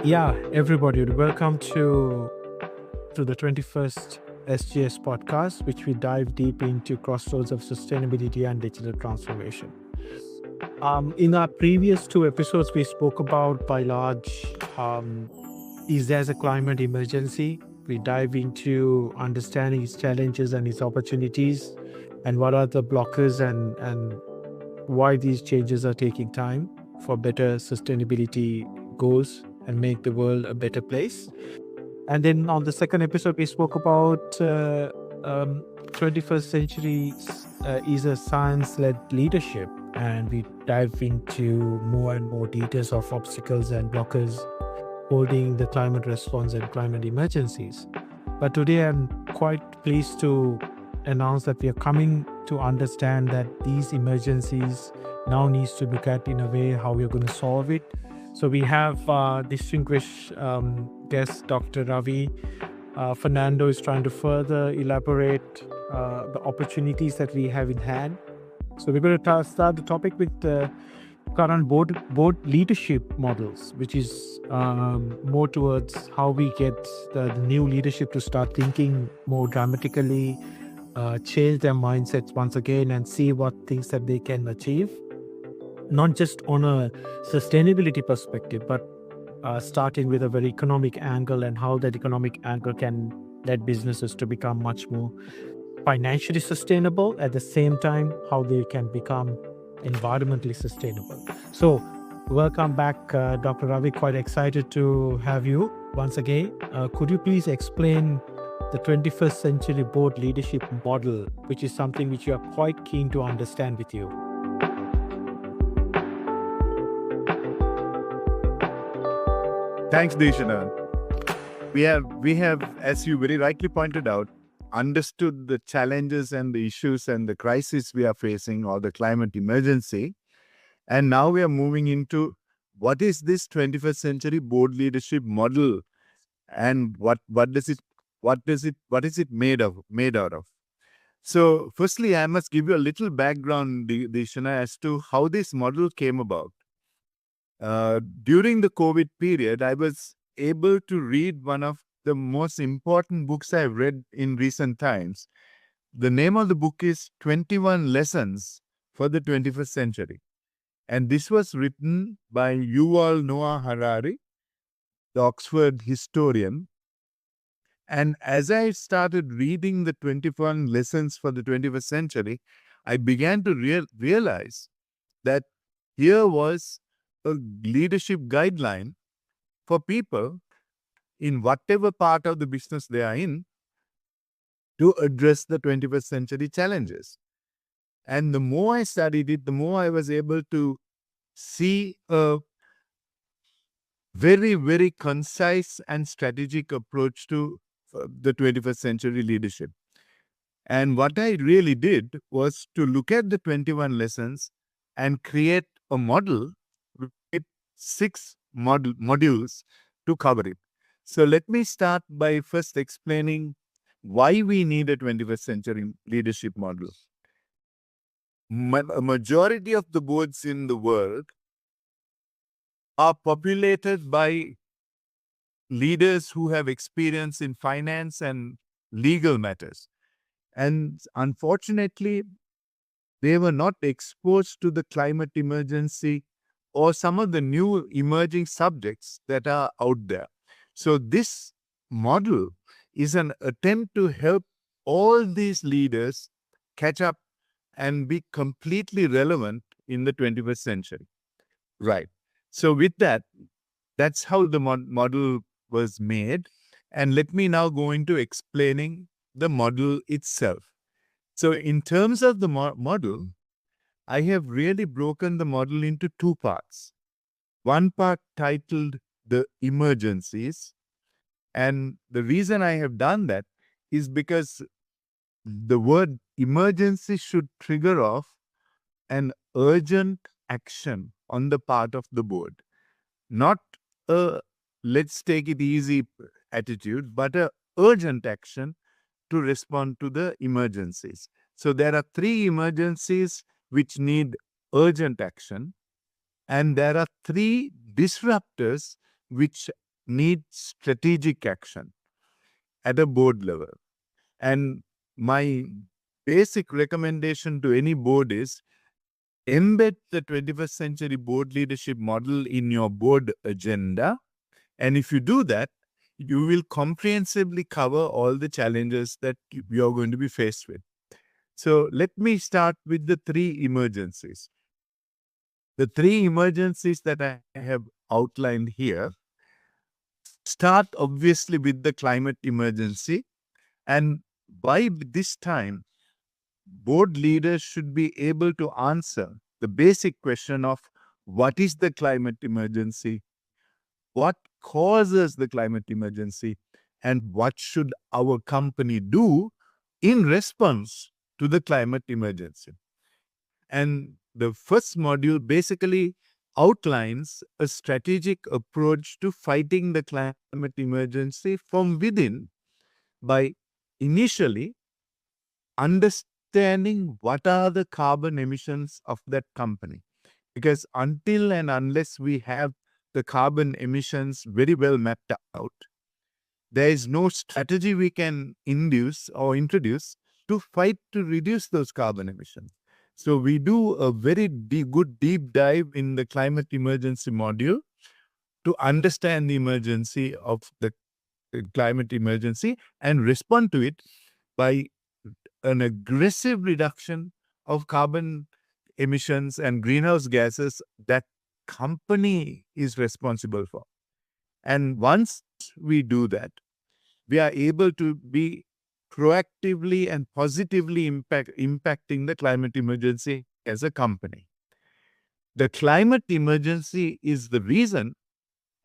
Yeah, everybody, welcome to the 21st SGS Podcast, which we dive deep into crossroads of sustainability and digital transformation. In our previous two episodes, we spoke about by large, is there a climate emergency? We dive into understanding its challenges and its opportunities, and what are the blockers and why these changes are taking time for better sustainability goals and make the world a better place. And then on the second episode, we spoke about 21st century is a science-led leadership, and we dive into more and more details of obstacles and blockers holding the climate response and climate emergencies. But today, I'm quite pleased to announce that we are coming to understand that these emergencies now needs to look at in a way how we're going to solve it. So we have distinguished guest Dr. Ravi Fernando is trying to further elaborate the opportunities that we have in hand. So we're going to start the topic with the current board leadership models, which is more towards how we get the new leadership to start thinking more dramatically, change their mindsets once again, and see what things that they can achieve, not just on a sustainability perspective, but starting with a very economic angle and how that economic angle can lead businesses to become much more financially sustainable, at the same time how they can become environmentally sustainable. So welcome back, Dr. Ravi. Quite excited to have you once again. Could you please explain the 21st century board leadership model, which is something which you are quite keen to understand with you? Thanks, Deshana. We have, as you very rightly pointed out, understood the challenges and the issues and the crisis we are facing, or the climate emergency. And now we are moving into what is this 21st century board leadership model, and what is it made out of? So firstly, I must give you a little background, Deshana, as to how this model came about. During the COVID period, I was able to read one of the most important books I've read in recent times. The name of the book is 21 Lessons for the 21st Century. And this was written by Yuval Noah Harari, the Oxford historian. And as I started reading the 21 Lessons for the 21st Century, I began to realize that here was a leadership guideline for people in whatever part of the business they are in to address the 21st century challenges. And the more I studied it, the more I was able to see a very, very concise and strategic approach to the 21st century leadership. And what I really did was to look at the 21 lessons and create a model with 6 modules to cover it. So let me start by first explaining why we need a 21st century leadership model. A majority of the boards in the world are populated by leaders who have experience in finance and legal matters. And unfortunately, they were not exposed to the climate emergency or some of the new emerging subjects that are out there. So this model is an attempt to help all these leaders catch up and be completely relevant in the 21st century. Right. So with that, that's how the model was made. And let me now go into explaining the model itself. So in terms of the model, I have really broken the model into 2 parts. One part titled the emergencies. And the reason I have done that is because the word emergency should trigger off an urgent action on the part of the board. Not a let's take it easy attitude, but a urgent action to respond to the emergencies. So there are 3 emergencies which need urgent action, and there are 3 disruptors which need strategic action at a board level. And my basic recommendation to any board is embed the 21st century board leadership model in your board agenda. And if you do that, you will comprehensively cover all the challenges that you're going to be faced with. So let me start with the three emergencies. The three emergencies that I have outlined here start obviously with the climate emergency. And by this time, board leaders should be able to answer the basic question of what is the climate emergency, what causes the climate emergency, and what should our company do in response to the climate emergency. And the first module basically outlines a strategic approach to fighting the climate emergency from within by initially understanding what are the carbon emissions of that company. Because until and unless we have the carbon emissions very well mapped out, there is no strategy we can induce or introduce to fight to reduce those carbon emissions. So we do a very good deep dive in the climate emergency module to understand the emergency of the climate emergency and respond to it by an aggressive reduction of carbon emissions and greenhouse gases that company is responsible for. And once we do that, we are able to be proactively and positively impacting the climate emergency as a company. The climate emergency is the reason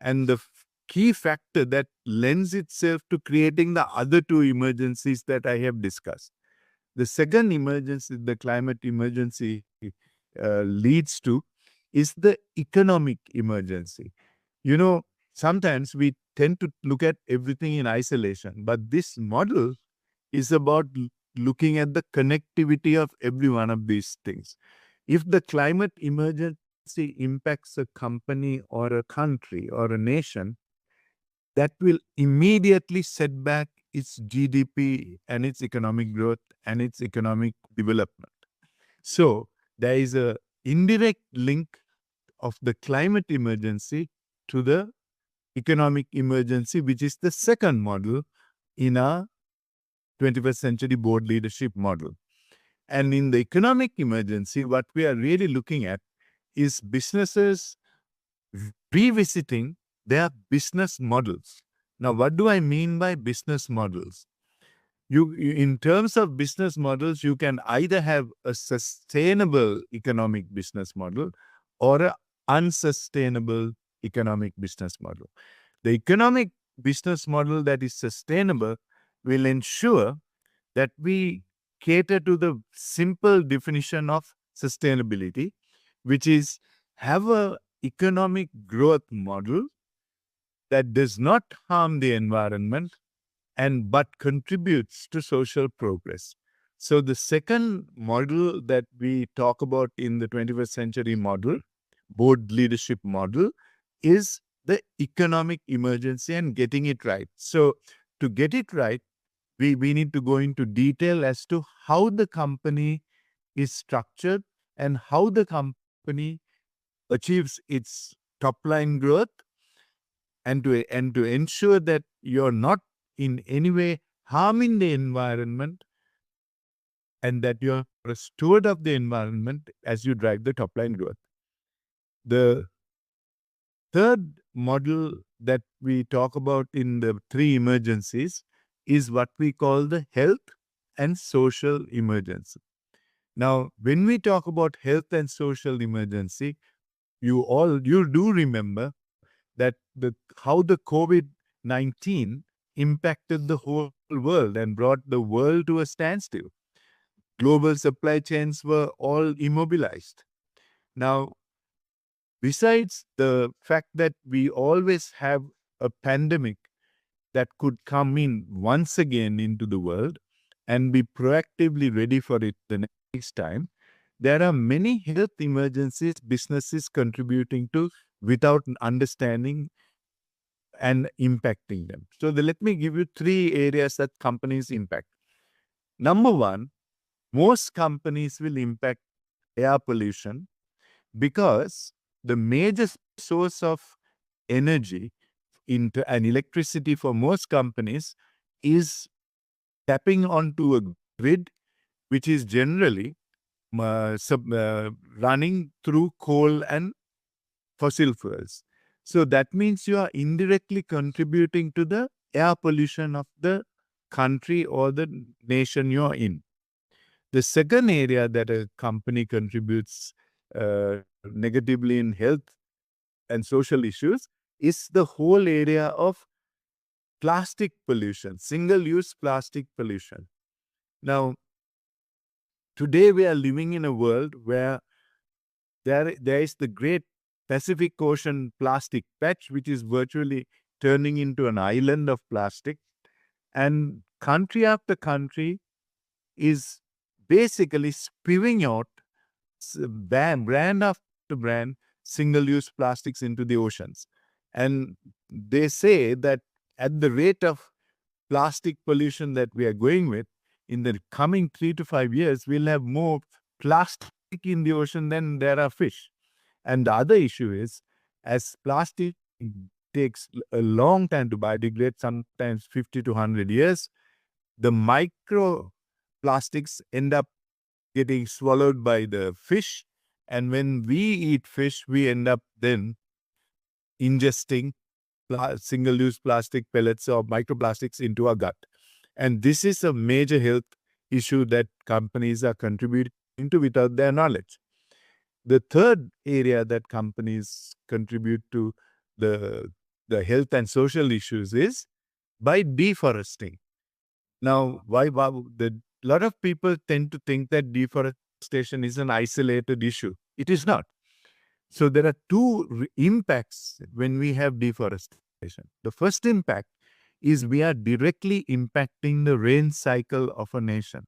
and the key factor that lends itself to creating the other two emergencies that I have discussed. The second emergency, the climate emergency leads to, is the economic emergency. You know, sometimes we tend to look at everything in isolation, but this model is about looking at the connectivity of every one of these things. If the climate emergency impacts a company or a country or a nation, that will immediately set back its GDP and its economic growth and its economic development. So there is a indirect link of the climate emergency to the economic emergency, which is the second model in our 21st century board leadership model. And in the economic emergency, what we are really looking at is businesses revisiting their business models. Now, what do I mean by business models? In terms of business models, you can either have a sustainable economic business model or an unsustainable economic business model. The economic business model that is sustainable will ensure that we cater to the simple definition of sustainability, which is have an economic growth model that does not harm the environment but contributes to social progress. So the second model that we talk about in the 21st century model, board leadership model, is the economic emergency and getting it right. So to get it right, we need to go into detail as to how the company is structured and how the company achieves its top line growth, and to ensure that you're not in any way harming the environment and that you're a steward of the environment as you drive the top line growth. The third model that we talk about in the three emergencies is what we call the health and social emergency. Now, when we talk about health and social emergency, you do remember that how the COVID-19 impacted the whole world and brought the world to a standstill. Global supply chains were all immobilized. Now, besides the fact that we always have a pandemic that could come in once again into the world and be proactively ready for it the next time, there are many health emergencies businesses contributing to without understanding and impacting them. So let me give you 3 areas that companies impact. Number one, most companies will impact air pollution because the major source of energy into and electricity for most companies is tapping onto a grid which is generally running through coal and fossil fuels. So that means you are indirectly contributing to the air pollution of the country or the nation you're in. The second area that a company contributes negatively in health and social issues is the whole area of plastic pollution, single-use plastic pollution. Now, today we are living in a world where there is the great Pacific Ocean plastic patch, which is virtually turning into an island of plastic. And country after country is basically spewing out brand after brand single-use plastics into the oceans. And they say that at the rate of plastic pollution that we are going with, in the coming 3 to 5 years, we'll have more plastic in the ocean than there are fish. And the other issue is, as plastic takes a long time to biodegrade, sometimes 50 to 100 years, the microplastics end up getting swallowed by the fish. And when we eat fish, we end up then ingesting single-use plastic pellets or microplastics into our gut. And this is a major health issue that companies are contributing to without their knowledge. The third area that companies contribute to the health and social issues is by deforesting. Now, a lot of people tend to think that deforestation is an isolated issue. It is not. So there are two impacts when we have deforestation. The first impact is we are directly impacting the rain cycle of a nation,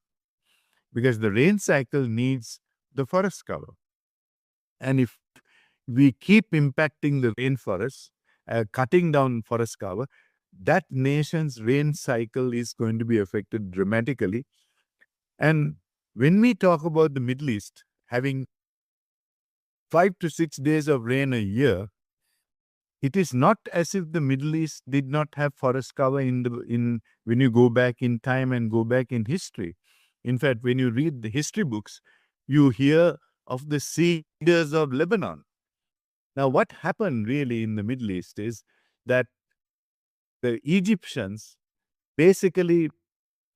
because the rain cycle needs the forest cover. And if we keep impacting the rainforest, cutting down forest cover, that nation's rain cycle is going to be affected dramatically. And when we talk about the Middle East having 5 to 6 days of rain a year, it is not as if the Middle East did not have forest cover when you go back in time and go back in history. In fact, when you read the history books, you hear of the cedars of Lebanon. Now, what happened really in the Middle East is that the Egyptians basically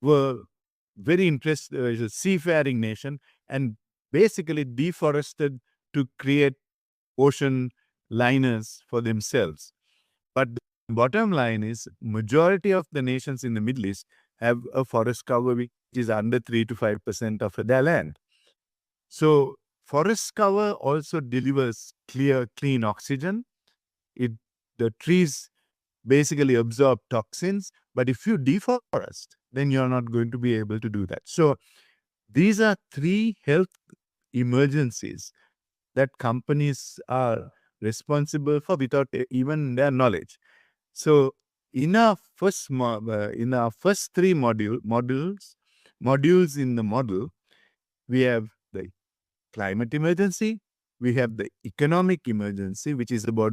were very interested as a seafaring nation and basically deforested to create ocean liners for themselves. But the bottom line is majority of the nations in the Middle East have a forest cover which is under 3 to 5% of their land. So forest cover also delivers clean oxygen. The trees basically absorb toxins, but if you deforest, then you're not going to be able to do that. So these are 3 health emergencies that companies are responsible for without even their knowledge. So in our first 3 modules in the model, we have the climate emergency, we have the economic emergency, which is about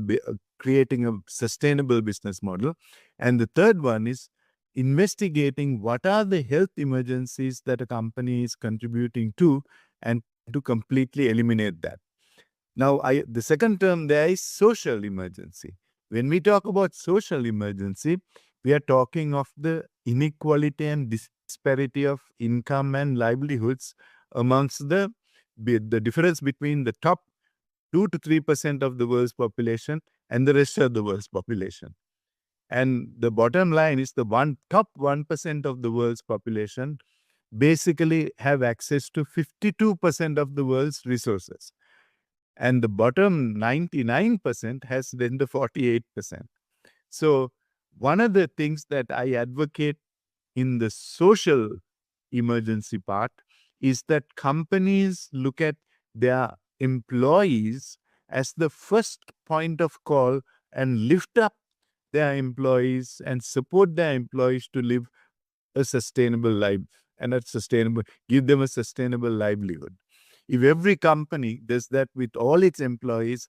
creating a sustainable business model. And the third one is investigating what are the health emergencies that a company is contributing to and to completely eliminate that. Now, the second term there is social emergency. When we talk about social emergency, we are talking of the inequality and disparity of income and livelihoods amongst the difference between the top 2 to 3% of the world's population and the rest of the world's population. And the bottom line is the top 1% of the world's population basically have access to 52% of the world's resources. And the bottom 99% has then the 48%. So one of the things that I advocate in the social emergency part is that companies look at their employees as the first point of call and lift up their employees and support their employees to live a sustainable life and give them a sustainable livelihood. If every company does that with all its employees,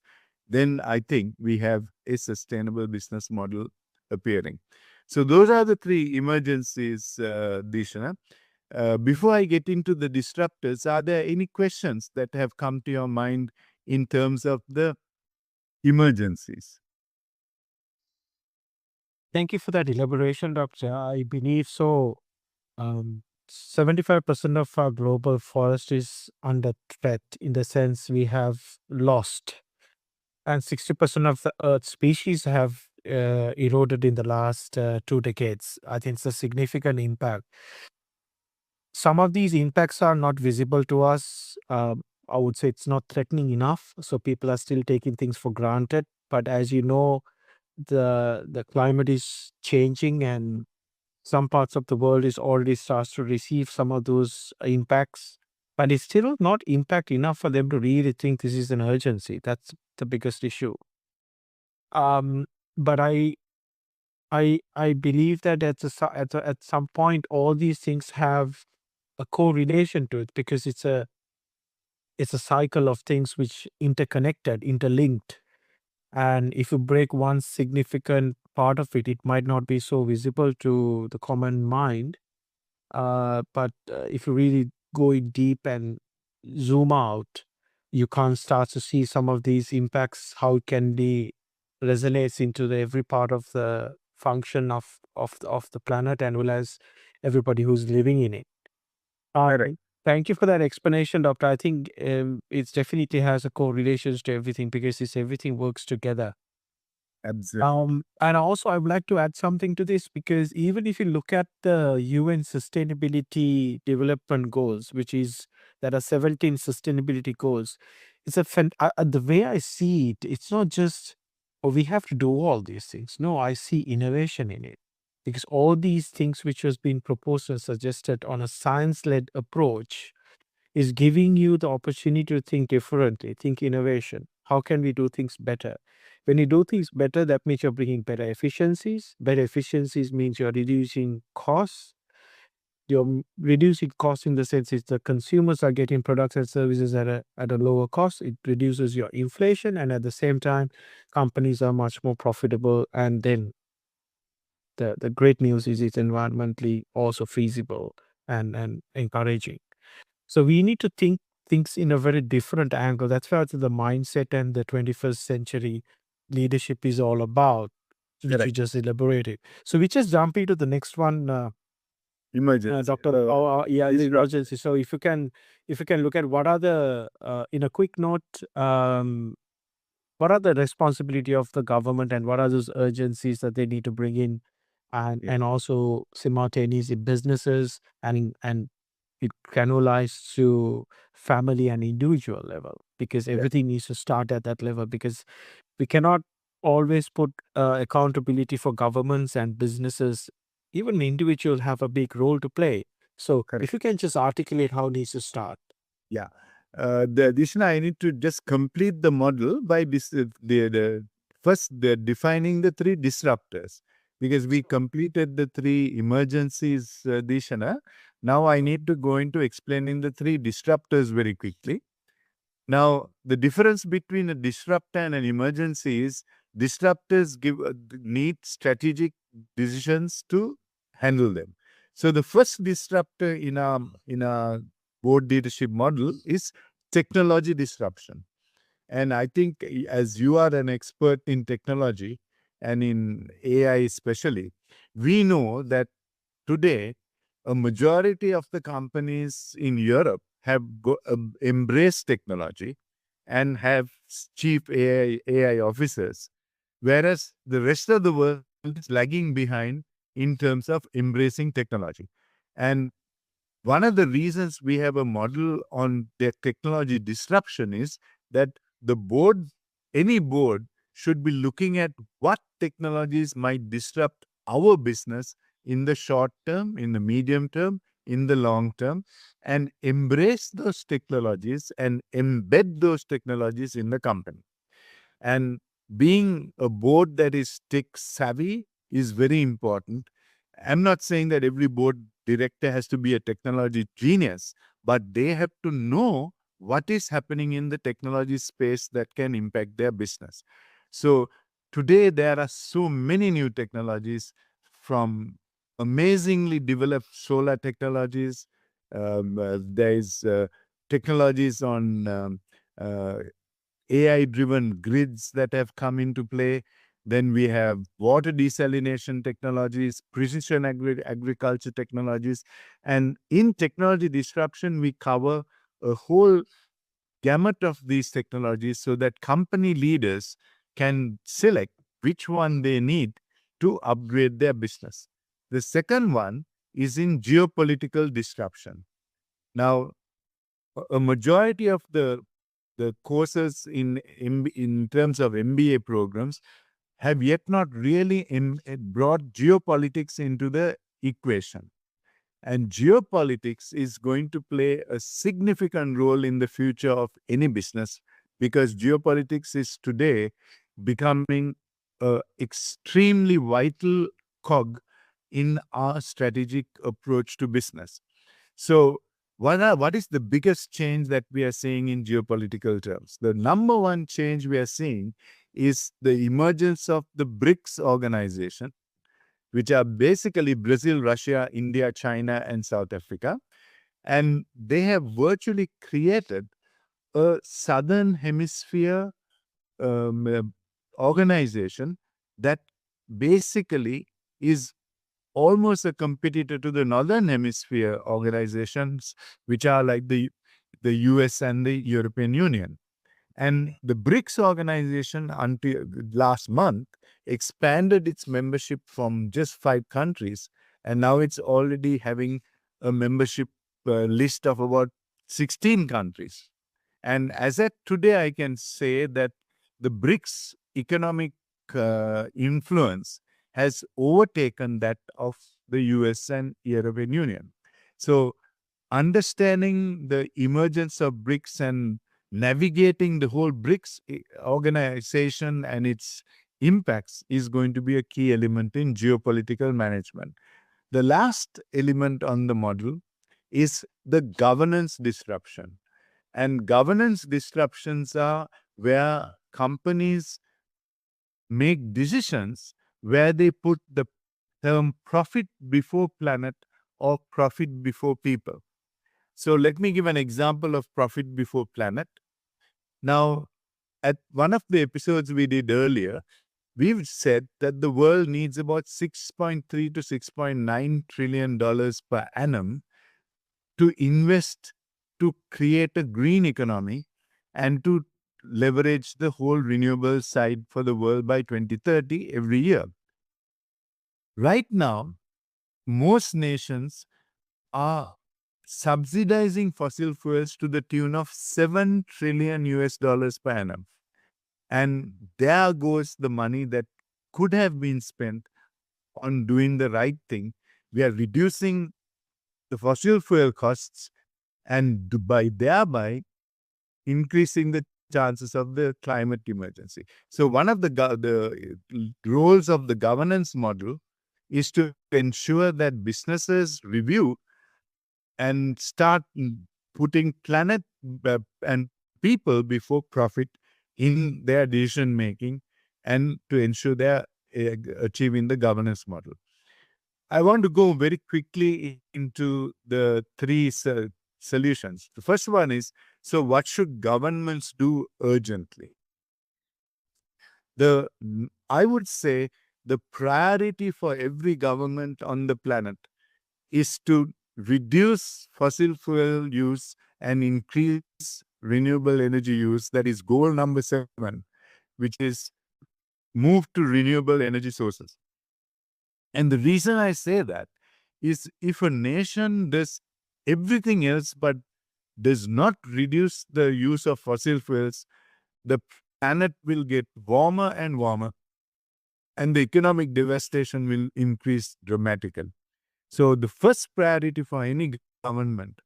then I think we have a sustainable business model appearing. So those are the three emergencies, Dishana. Before I get into the disruptors, are there any questions that have come to your mind in terms of the emergencies? Thank you for that elaboration, Doctor. I believe so. 75% of our global forest is under threat in the sense we have lost, and 60% of the Earth species have eroded in the last 2 decades. I think it's a significant impact. Some of these impacts are not visible to us. I would say it's not threatening enough, so people are still taking things for granted. But as you know, the climate is changing, and some parts of the world is already starts to receive some of those impacts, but it's still not impact enough for them to really think this is an urgency. That's the biggest issue. Um, but I believe that at some point all these things have a correlation to it, because it's a cycle of things which interconnected, interlinked. And if you break one significant part of it, it might not be so visible to the common mind. But if you really go in deep and zoom out, you can start to see some of these impacts, how it can be resonates into every part of the function of the planet, and well as everybody who's living in it. Correct. Thank you for that explanation, Doctor. I think it definitely has a correlations to everything, because it's everything works together. Absolutely. And also, I would like to add something to this, because even if you look at the UN Sustainability Development Goals, which is there are 17 sustainability goals, it's the way I see it, it's not just, oh, we have to do all these things. No, I see innovation in it, because all these things which has been proposed and suggested on a science-led approach is giving you the opportunity to think differently, think innovation. How can we do things better? When you do things better, that means you're bringing better efficiencies. Better efficiencies means you're reducing costs. Reducing costs in the sense is the consumers are getting products and services at a lower cost. It reduces your inflation, and at the same time, companies are much more profitable. And then the great news is it's environmentally also feasible and encouraging. So we need to think things in a very different angle. That's why the mindset and the 21st century leadership is all about, which we Correct. just elaborated. So we just jump into the next one, Emergency. Doctor. Yeah, the Disrupt. emergency. So if you can look at what are the in a quick note, what are the responsibility of the government, and what are those urgencies that they need to bring in, and Yeah. and also simultaneously businesses, and it canalized to family and individual level, because Yeah. everything needs to start at that level, because we cannot always put accountability for governments and businesses. Even individuals have a big role to play. So Correct. if you can just articulate how it needs to start. Yeah. The addition, I need to just complete the model by the first they're defining the three disruptors, because we completed the three emergencies, Dishana. Now I need to go into explaining the three disruptors very quickly. Now, the difference between a disruptor and an emergency is disruptors need strategic decisions to handle them. So the first disruptor in our board leadership model is technology disruption. And I think as you are an expert in technology and in AI especially, we know that today, a majority of the companies in Europe have embraced technology and have chief AI officers, whereas the rest of the world is lagging behind in terms of embracing technology. And one of the reasons we have a model on the technology disruption is that the board, any board, should be looking at what technologies might disrupt our business in the short term, in the medium term, in the long term, and embrace those technologies and embed those technologies in the company. And being a board that is tech savvy is very important. I'm not saying that every board director has to be a technology genius, but they have to know what is happening in the technology space that can impact their business. So today there are so many new technologies, from amazingly developed solar technologies. There is technologies on uh, AI-driven grids that have come into play. Then we have water desalination technologies, precision agriculture technologies. And in technology disruption, we cover a whole gamut of these technologies so that company leaders can select which one they need to upgrade their business. The second one is in geopolitical disruption. Now, a majority of the courses in terms of MBA programs have yet not really brought geopolitics into the equation. And geopolitics is going to play a significant role in the future of any business, because geopolitics is today becoming an extremely vital cog in our strategic approach to business. So, what is the biggest change that we are seeing in geopolitical terms? The number one change we are seeing is the emergence of the BRICS organization, which are basically Brazil, Russia, India, China, and South Africa. And they have virtually created a Southern Hemisphere um, uh, organization that basically is almost a competitor to the Northern Hemisphere organizations, which are like the US and the European Union. And the BRICS organization, until last month, expanded its membership from just 5 countries. And now it's already having a membership list of about 16 countries. And as at today, I can say that the BRICS economic influence has overtaken that of the US and European Union. So, understanding the emergence of BRICS and navigating the whole BRICS organization and its impacts is going to be a key element in geopolitical management. The last element on the model is the governance disruption. And governance disruptions are where companies make decisions where they put the term profit before planet or profit before people. So let me give an example of profit before planet. Now, at one of the episodes we did earlier, we've said that the world needs about 6.3 to 6.9 trillion dollars per annum to invest to create a green economy and to leverage the whole renewable side for the world by 2030 every year. Right now, most nations are subsidizing fossil fuels to the tune of 7 trillion US dollars per annum. And there goes the money that could have been spent on doing the right thing. We are reducing the fossil fuel costs and thereby increasing the chances of the climate emergency. So one of the roles of the governance model is to ensure that businesses review and start putting planet and people before profit in their decision making, and to ensure they're achieving the governance model. I want to go very quickly into the three solutions. The first one is, so what should governments do urgently? I would say the priority for every government on the planet is to reduce fossil fuel use and increase renewable energy use. That is goal number 7, which is move to renewable energy sources. And the reason I say that is, if a nation does everything else but does not reduce the use of fossil fuels, the planet will get warmer and warmer, and the economic devastation will increase dramatically. So the first priority for any government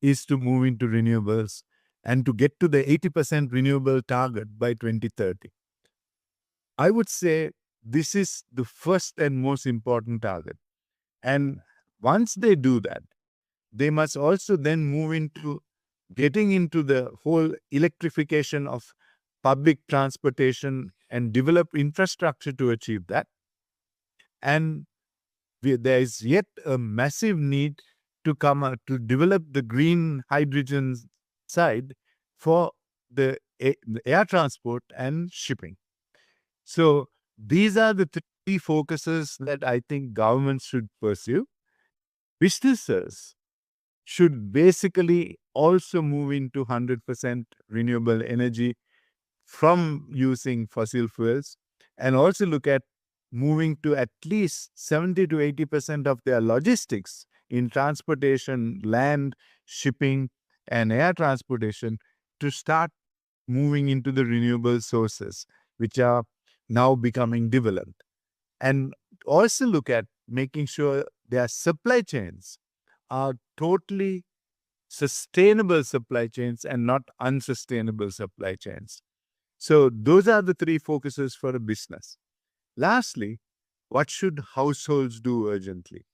is to move into renewables and to get to the 80% renewable target by 2030. I would say this is the first and most important target. And once they do that, they must also then move into getting into the whole electrification of public transportation and develop infrastructure to achieve that. And there is yet a massive need to come out to develop the green hydrogen side for the air transport and shipping. So these are the three focuses that I think governments should pursue. Businesses should basically also move into 100% renewable energy from using fossil fuels, and also look at moving to at least 70 to 80% of their logistics in transportation, land, shipping, and air transportation to start moving into the renewable sources, which are now becoming developed. And also look at making sure their supply chains are totally sustainable supply chains and not unsustainable supply chains. So those are the three focuses for a business. Lastly, what should households do urgently?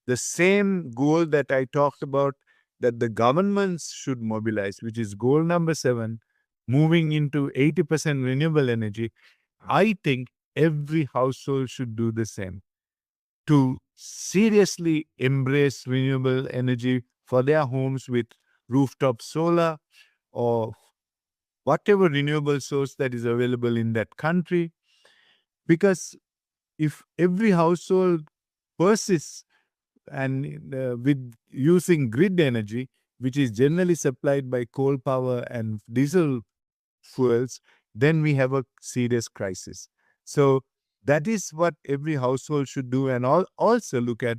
The same goal that I talked about that the governments should mobilize, which is goal number 7, moving into 80% renewable energy. I think every household should do the same to seriously embrace renewable energy for their homes with rooftop solar or whatever renewable source that is available in that country. Because if every household persists and with using grid energy, which is generally supplied by coal power and diesel fuels, then we have a serious crisis. So that is what every household should do, and also look at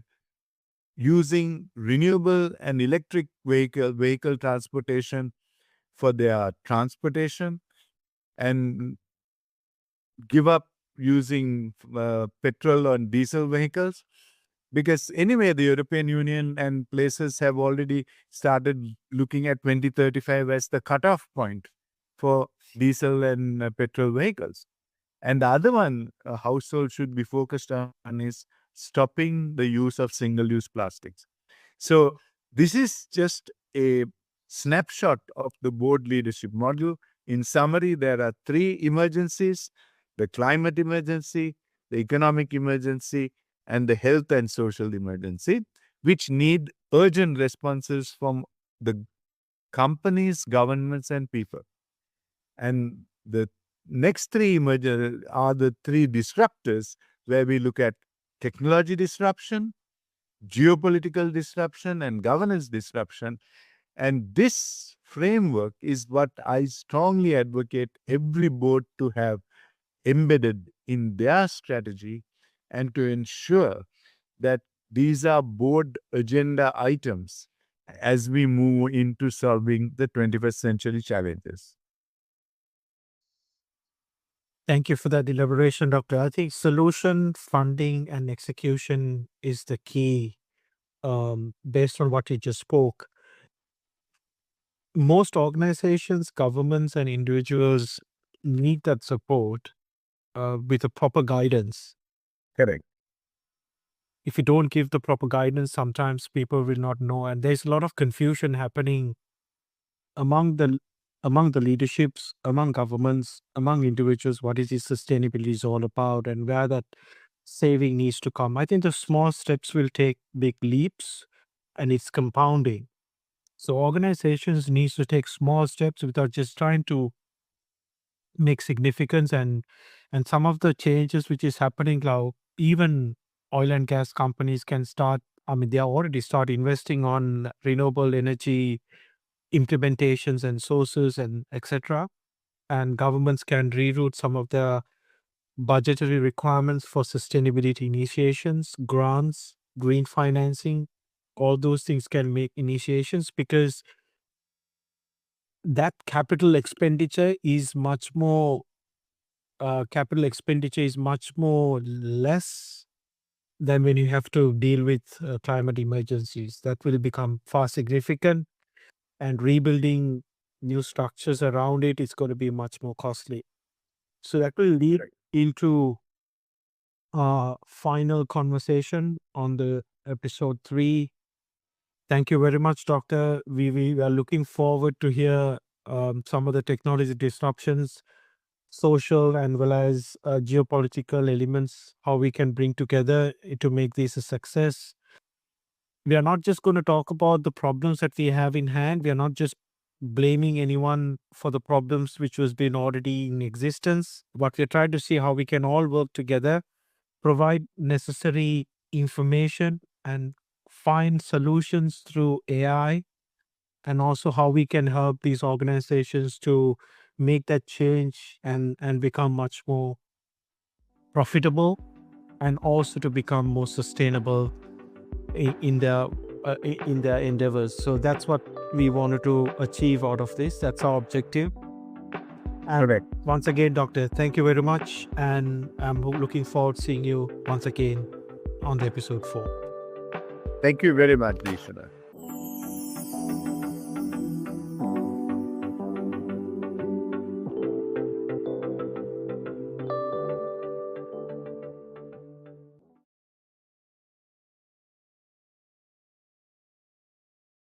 using renewable and electric vehicle transportation for their transportation, and give up using petrol or diesel vehicles, because anyway the European Union and places have already started looking at 2035 as the cutoff point for diesel and petrol vehicles. And the other one a household should be focused on is stopping the use of single-use plastics. So this is just a snapshot of the board leadership model. In summary, there are 3 emergencies: the climate emergency, the economic emergency, and the health and social emergency, which need urgent responses from the companies, governments, and people. And the next 3 are the 3 disruptors, where we look at technology disruption, geopolitical disruption, and governance disruption. And this framework is what I strongly advocate every board to have embedded in their strategy, and to ensure that these are board agenda items as we move into solving the 21st century challenges. Thank you for that elaboration, Doctor. I think solution, funding, and execution is the key. Based on what you just spoke, most organizations, governments, and individuals need that support with a proper guidance. Correct. If you don't give the proper guidance, sometimes people will not know, and there's a lot of confusion happening among the leaderships, among governments, among individuals. What is this sustainability is all about, and where that saving needs to come. I think the small steps will take big leaps, and it's compounding. So organizations needs to take small steps without just trying to make significance, and some of the changes which is happening now, even oil and gas companies can start. I mean, they are already start investing on renewable energy implementations and sources and etc. And governments can reroute some of their budgetary requirements for sustainability initiations, grants, green financing. All those things can make initiations, because that capital expenditure is much more less than when you have to deal with climate emergencies. That will become far significant, and rebuilding new structures around it is going to be much more costly. So that will lead into our final conversation on the episode 3. Thank you very much, Doctor. We are looking forward to hear some of the technology disruptions, social and well as geopolitical elements, how we can bring together to make this a success. We are not just going to talk about the problems that we have in hand. We are not just blaming anyone for the problems which was been already in existence, but we're trying to see how we can all work together, provide necessary information and find solutions through AI, and also how we can help these organizations to make that change and become much more profitable, and also to become more sustainable in their endeavors. So that's what we wanted to achieve out of this. That's our objective. And Correct. once again, Doctor, thank you very much, and I'm looking forward to seeing you once again on the episode 4. Thank you very much, Vishnu.